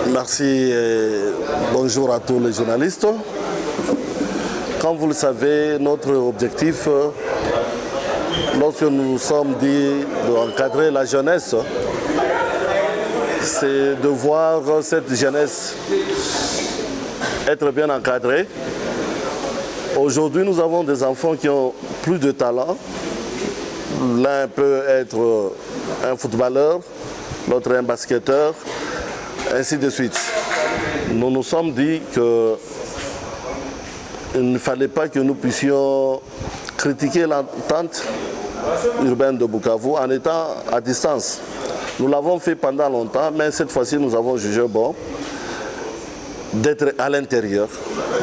Merci et bonjour à tous les journalistes. Comme vous le savez, notre objectif, lorsque nous nous sommes dit d'encadrer la jeunesse, c'est de voir cette jeunesse être bien encadrée. Aujourd'hui, nous avons des enfants qui ont plus de talent. L'un peut être un footballeur, l'autre un basketteur, ainsi de suite. Nous nous sommes dit qu'il ne fallait pas que nous puissions critiquer l'entente urbaine de Bukavu en étant à distance. Nous l'avons fait pendant longtemps, mais cette fois-ci, nous avons jugé bon d'être à l'intérieur,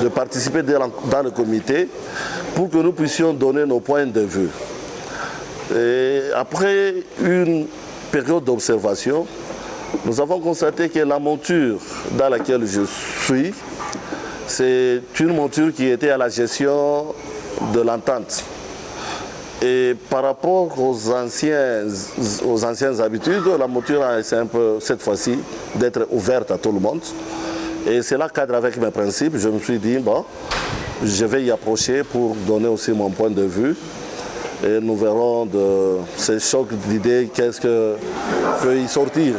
de participer dans le comité pour que nous puissions donner nos points de vue. Et après une période d'observation, nous avons constaté que la monture dans laquelle je suis, c'est une monture qui était à la gestion de l'entente. Et par rapport aux anciennes habitudes, la monture a essayé un peu, cette fois-ci, d'être ouverte à tout le monde. Et cela cadre avec mes principes. Je me suis dit, bon, je vais y approcher pour donner aussi mon point de vue. Et nous verrons de ces chocs d'idées, qu'est-ce que peut y sortir.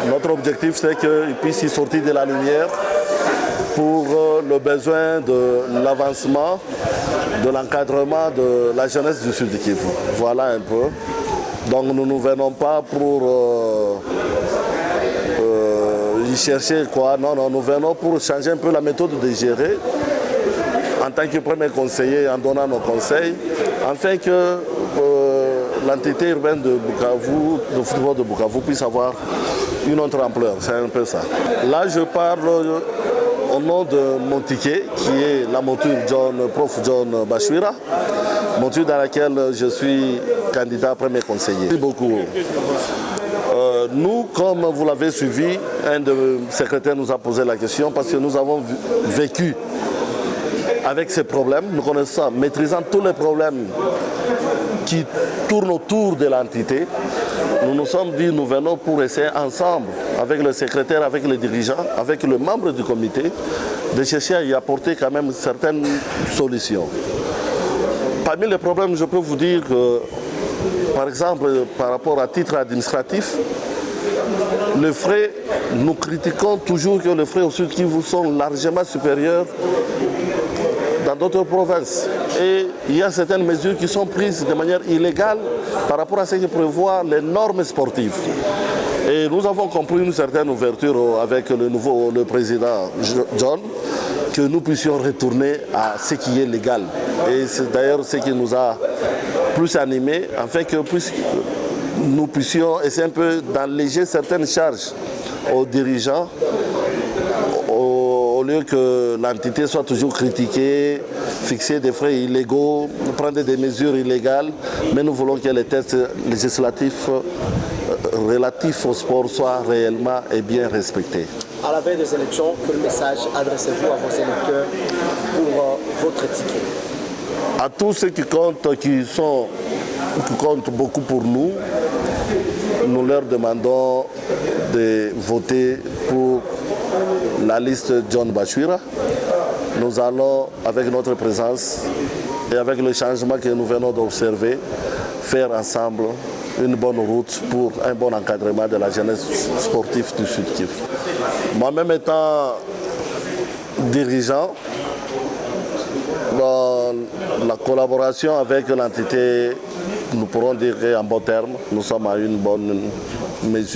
Notre objectif, c'est qu'il puisse y sortir de la lumière pour le besoin de l'avancement, de l'encadrement de la jeunesse du Sud Kivu. Voilà un peu. Donc nous ne venons pas pour y chercher quoi. Non, non, nous venons pour changer un peu la méthode de gérer en tant que premier conseiller, en donnant nos conseils, afin que l'entité urbaine de Bukavu, le football de Bukavu, puisse avoir une autre ampleur. C'est un peu ça. Là, je parle au nom de mon ticket, qui est la monture Prof John Bachwira, monture dans laquelle je suis candidat premier conseiller. Merci beaucoup. Nous, comme vous l'avez suivi, un de secrétaires nous a posé la question parce que nous avons vécu avec ces problèmes, nous connaissons, maîtrisant tous les problèmes qui tournent autour de l'entité. Nous nous sommes dit, nous venons pour essayer ensemble, avec le secrétaire, avec les dirigeants, avec le membre du comité, de chercher à y apporter quand même certaines solutions. Parmi les problèmes, je peux vous dire que, par exemple, par rapport à titre administratif, les frais, nous critiquons toujours que les frais au Sud Kivu sont largement supérieurs dans d'autres provinces. Et il y a certaines mesures qui sont prises de manière illégale par rapport à ce que prévoient les normes sportives. Et nous avons compris une certaine ouverture avec le président John, que nous puissions retourner à ce qui est légal. Et c'est d'ailleurs ce qui nous a plus animés, afin que nous puissions essayer un peu d'alléger certaines charges aux dirigeants, au lieu que l'entité soit toujours critiquée, fixer des frais illégaux, prendre des mesures illégales, mais nous voulons que les textes législatifs relatifs au sport soient réellement et bien respectés. À la veille des élections, quel message adressez-vous à vos électeurs pour votre ticket? À tous ceux qui comptent beaucoup pour nous, nous leur demandons de voter pour la liste John Bachwira. Nous allons, avec notre présence et avec le changement que nous venons d'observer, faire ensemble une bonne route pour un bon encadrement de la jeunesse sportive du Sud Kivu. Moi-même étant dirigeant, dans la collaboration avec l'entité, nous pourrons dire qu'en bon terme, nous sommes à une bonne mesure.